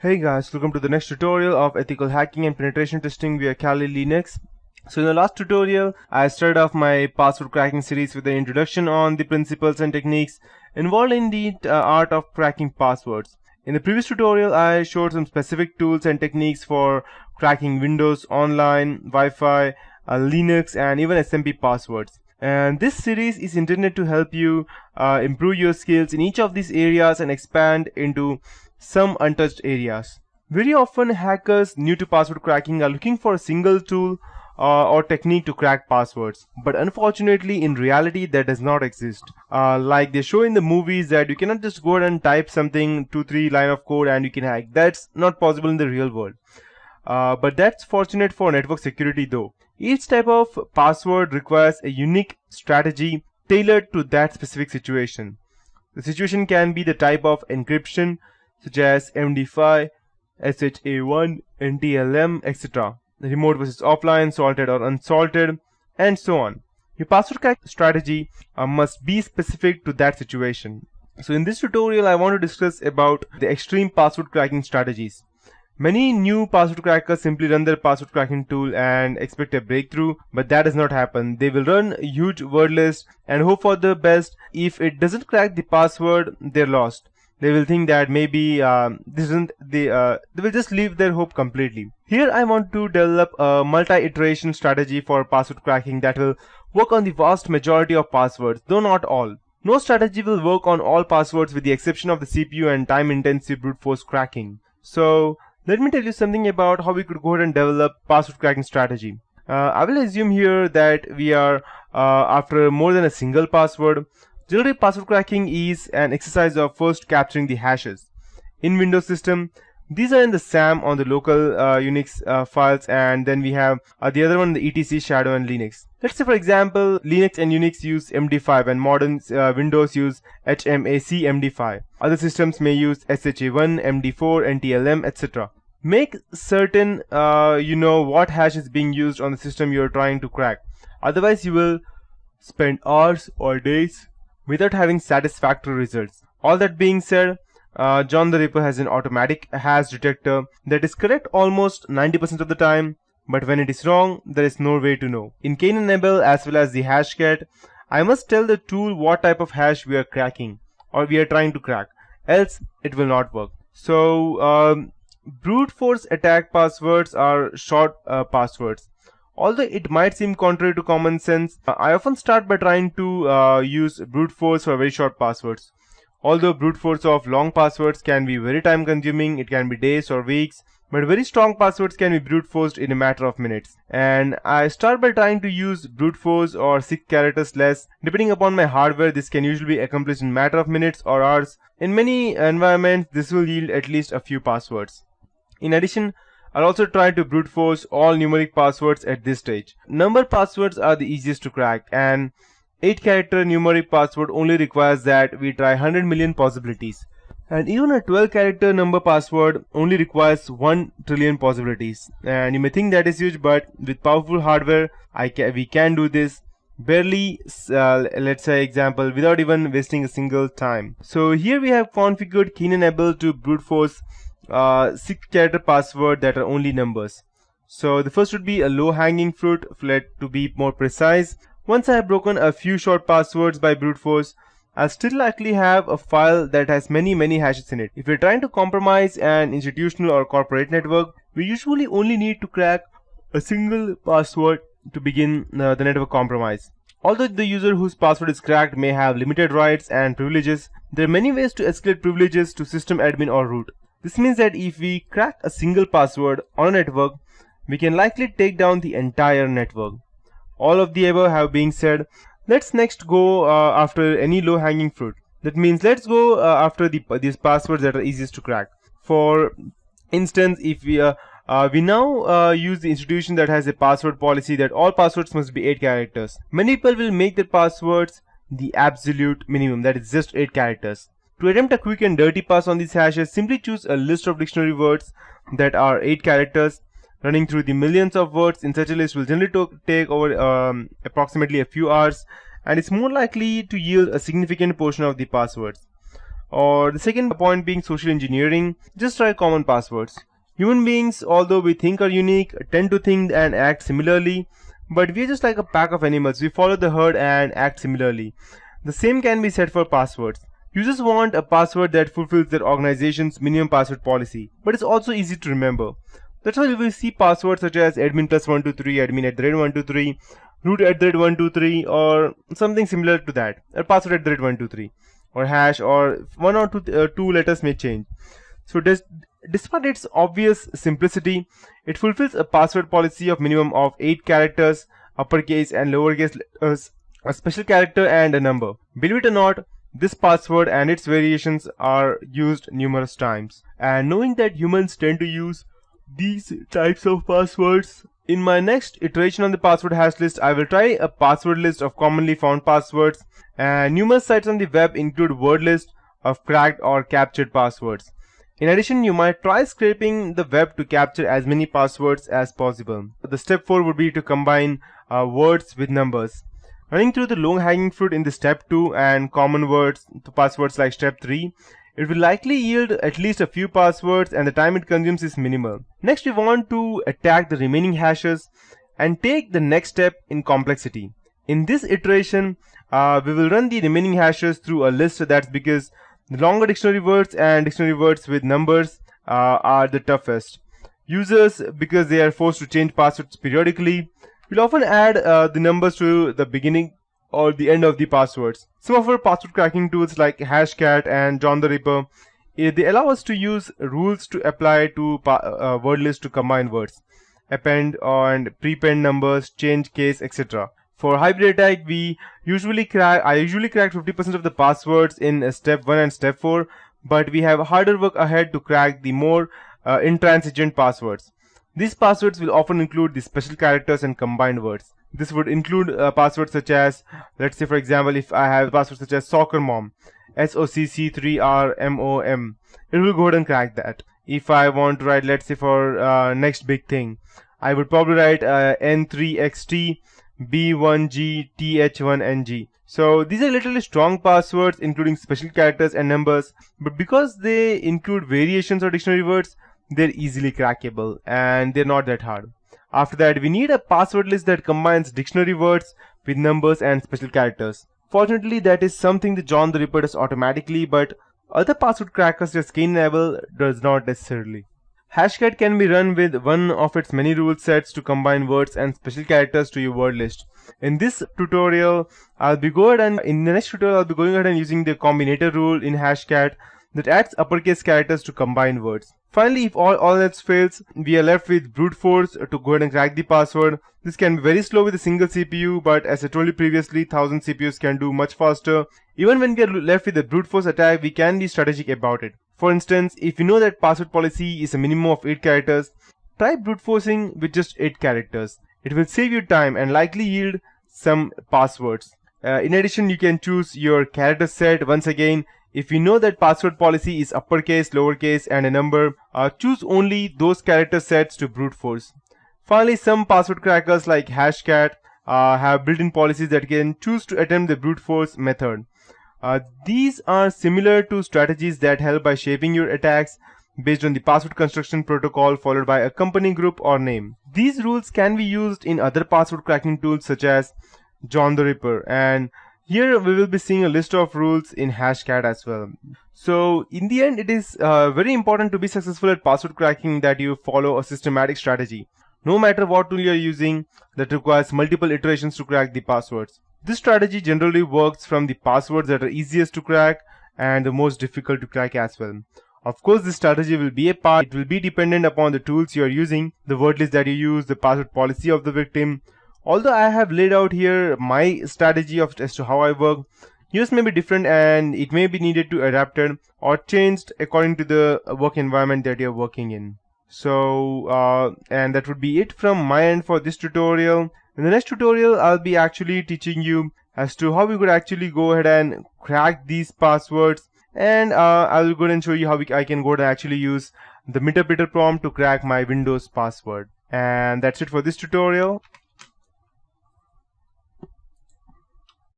Hey guys, welcome to the next tutorial of ethical hacking and penetration testing via Kali Linux. So in the last tutorial, I started off my password cracking series with an introduction on the principles and techniques involved in the art of cracking passwords. In the previous tutorial, I showed some specific tools and techniques for cracking Windows, online, Wi-Fi, Linux and even SMP passwords. And this series is intended to help you improve your skills in each of these areas and expand into some untouched areas. Very often hackers new to password cracking are looking for a single tool or technique to crack passwords, but unfortunately in reality that does not exist. Like they show in the movies that you cannot just go ahead and type something 2-3 line of code and you can hack. That's not possible in the real world. But that's fortunate for network security though. Each type of password requires a unique strategy tailored to that specific situation. The situation can be the type of encryption such as MD5, SHA-1, NTLM, etc. Remote versus offline, salted or unsalted, and so on. Your password crack strategy must be specific to that situation. So in this tutorial, I want to discuss about the extreme password cracking strategies. Many new password crackers simply run their password cracking tool and expect a breakthrough, but that does not happen. They will run a huge word list and hope for the best. If it doesn't crack the password, they're lost. They will think that maybe they will just leave their hope completely. Here I want to develop a multi-iteration strategy for password cracking that will work on the vast majority of passwords, though not all. No strategy will work on all passwords with the exception of the CPU and time-intensive brute force cracking. So let me tell you something about how we could go ahead and develop password cracking strategy. I will assume here that we are after more than a single password. Generally, password cracking is an exercise of first capturing the hashes. In Windows system, these are in the SAM on the local Unix files, and then we have the other one, the etc, shadow, and Linux. Let's say for example, Linux and Unix use MD5 and modern Windows use HMAC MD5. Other systems may use SHA-1, MD4, NTLM, etc. Make certain you know what hash is being used on the system you are trying to crack. Otherwise, you will spend hours or days without having satisfactory results. All that being said, John the Ripper has an automatic hash detector that is correct almost 90% of the time, but when it is wrong, there is no way to know. In Cain and Abel as well as the Hashcat, I must tell the tool what type of hash we are cracking or we are trying to crack, else it will not work. So brute force attack passwords are short passwords. Although it might seem contrary to common sense, I often start by trying to use brute force for very short passwords. Although brute force of long passwords can be very time consuming, it can be days or weeks, but very strong passwords can be brute forced in a matter of minutes. And I start by trying to use brute force or 6 characters less. Depending upon my hardware, this can usually be accomplished in a matter of minutes or hours. In many environments, this will yield at least a few passwords. In addition, I'll also try to brute force all numeric passwords at this stage. Number passwords are the easiest to crack, and 8-character numeric password only requires that we try 100 million possibilities. And even a 12-character number password only requires 1 trillion possibilities. And you may think that is huge, but with powerful hardware, we can do this barely, let's say example, without even wasting a single time. So here we have configured Cain and Abel to brute force 6-character password that are only numbers. So the first would be a low hanging fruit, to be more precise. Once I have broken a few short passwords by brute force, I'll still likely have a file that has many hashes in it. If we're trying to compromise an institutional or corporate network, we usually only need to crack a single password to begin the network compromise. Although the user whose password is cracked may have limited rights and privileges, there are many ways to escalate privileges to system admin or root. This means that if we crack a single password on a network, we can likely take down the entire network. All of the above have been said, let's next go after any low-hanging fruit. That means let's go after these passwords that are easiest to crack. For instance, if we now use the institution that has a password policy that all passwords must be 8 characters. Many people will make their passwords the absolute minimum, that is just 8 characters. To attempt a quick and dirty pass on these hashes, simply choose a list of dictionary words that are 8 characters. Running through the millions of words in such a list will generally take over approximately a few hours, and it's more likely to yield a significant portion of the passwords. Or the second point being social engineering, just try common passwords. Human beings, although we think are unique, tend to think and act similarly, but we are just like a pack of animals. We follow the herd and act similarly. The same can be said for passwords. Users want a password that fulfills their organization's minimum password policy, but it's also easy to remember. That's why we will see passwords such as admin plus 123, admin @123, root @123, or something similar to that, or password @123, or hash, or one or two letters may change. So despite its obvious simplicity, it fulfills a password policy of minimum of 8 characters, uppercase and lowercase letters, a special character and a number. Believe it or not, this password and its variations are used numerous times. And knowing that humans tend to use these types of passwords, in my next iteration on the password hash list, I will try a password list of commonly found passwords, and numerous sites on the web include word list of cracked or captured passwords. In addition, you might try scraping the web to capture as many passwords as possible. The step 4 would be to combine words with numbers. Running through the low-hanging fruit in the step 2 and common words to passwords like step 3, it will likely yield at least a few passwords and the time it consumes is minimal. Next, we want to attack the remaining hashes and take the next step in complexity. In this iteration, we will run the remaining hashes through a list. That's because the longer dictionary words and dictionary words with numbers are the toughest. Users, because they are forced to change passwords periodically, will often add the numbers to the beginning or the end of the passwords. Some of our password cracking tools like Hashcat and John the Ripper, they allow us to use rules to apply to word lists to combine words, append and prepend numbers, change case, etc. For hybrid attack, I usually crack 50% of the passwords in step 1 and step 4, but we have harder work ahead to crack the more intransigent passwords. These passwords will often include the special characters and combined words. This would include passwords such as, let's say for example, if I have passwords such as soccer mom, SOCC3RMOM, it will go ahead and crack that. If I want to write, let's say for next big thing, I would probably write N3XT B1GTH1NG. So these are literally strong passwords including special characters and numbers, but because they include variations of dictionary words, they're easily crackable and they're not that hard. After that, we need a password list that combines dictionary words with numbers and special characters. Fortunately, that is something that John the Ripper does automatically, but other password crackers such as Cain and Abel does not necessarily. Hashcat can be run with one of its many rule sets to combine words and special characters to your word list. In this tutorial, in the next tutorial, I'll be going ahead and using the combinator rule in Hashcat that adds uppercase characters to combine words. Finally, if all else fails, we are left with brute force to go ahead and crack the password. This can be very slow with a single CPU, but as I told you previously, 1000 CPUs can do much faster. Even when we are left with a brute force attack, we can be strategic about it. For instance, if you know that password policy is a minimum of 8 characters, try brute forcing with just 8 characters. It will save you time and likely yield some passwords. In addition, you can choose your character set. Once again, if you know that password policy is uppercase, lowercase and a number, choose only those character sets to brute force. Finally, some password crackers like Hashcat have built-in policies that can choose to attempt the brute force method. These are similar to strategies that help by shaping your attacks based on the password construction protocol followed by a company group or name. These rules can be used in other password cracking tools such as John the Ripper, and here we will be seeing a list of rules in Hashcat as well. So in the end, it is very important to be successful at password cracking that you follow a systematic strategy. No matter what tool you are using that requires multiple iterations to crack the passwords. This strategy generally works from the passwords that are easiest to crack and the most difficult to crack as well. Of course, this strategy will be it will be dependent upon the tools you are using, the word list that you use, the password policy of the victim. Although I have laid out here my strategy as to how I work, yours may be different and it may be needed to adapted or changed according to the work environment that you're working in. So, and that would be it from my end for this tutorial. In the next tutorial, I'll be actually teaching you as to how we could actually go ahead and crack these passwords, and I'll go ahead and show you how I can go ahead and actually use the Meterpreter prompt to crack my Windows password. And that's it for this tutorial.